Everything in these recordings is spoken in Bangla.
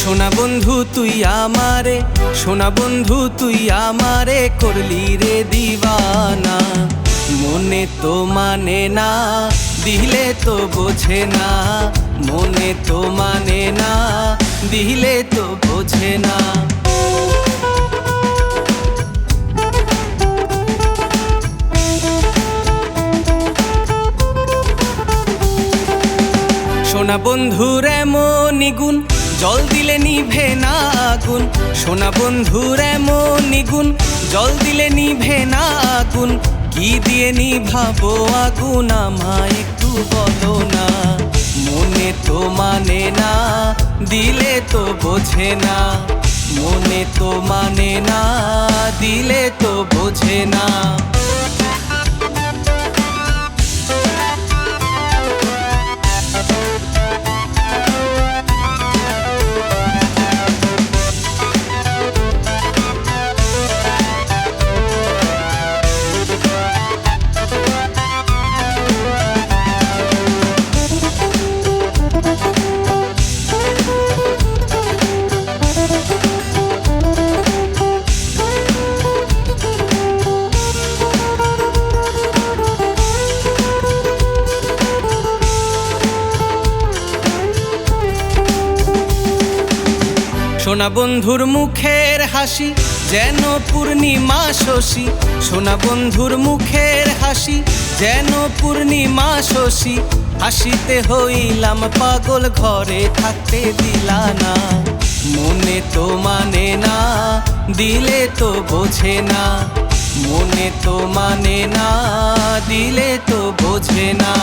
সোনা বন্ধু তুই আমারে, সোনা বন্ধু তুই আমারে করলি রে দিবানা। মনে তো মানে না, দিলে তো বোঝে না। মনে তো মানে না, দিলে তো বোঝে না। সোনা বন্ধুর এমনই গুণ, জল দিলে নিভে না আগুন। সোনা বন্ধুর এমনই গুণ, জল দিলে নিভে না আগুন। কি দিয়ে নিভাবো আগুন আমায় একটু বলো না। মনে তো মানে না, দিলে তো বোঝে না। মনে তো মানে না, দিলে তো বোঝে না। সোনা বন্ধুর মুখের হাসি যেন পূর্ণিমা শশী। সোনা বন্ধুর মুখের হাসি যেন পূর্ণিমা শশী। হাসিতে হইলাম পাগল, ঘরে থাকতে দিলা না। মনে তো মানে না, দিলে তো বোঝে না। মনে তো মানে না, দিলে তো বোঝে না।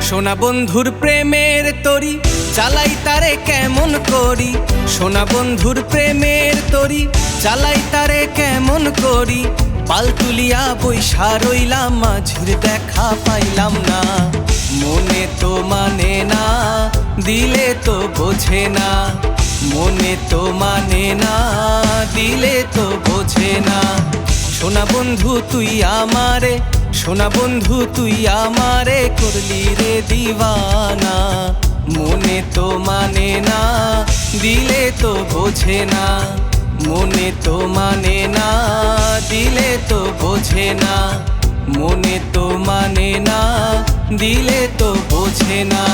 সোনা বন্ধুর প্রেমের তরি চালাই তারে কেমন করি। সোনা বন্ধুর প্রেমের তরি চালাই তারে কেমন করি। পাল তুলিয়া বৈশা রইলাম, মাঝির দেখা পাইলাম না। মনে তো মানে না, দিলে তো বোঝে না। মনে তো মানে না, দিলে তো বোঝে না। সোনা বন্ধু তুই আমারে, সোনা বন্ধু তুই আমারে করলি রে দিবানা। মনে তো মানে না, দিলে তো বোঝে না। মনে তো মানে না, দিলে তো বোঝে না। মনে তো মানে না, দিলে তো বোঝে না।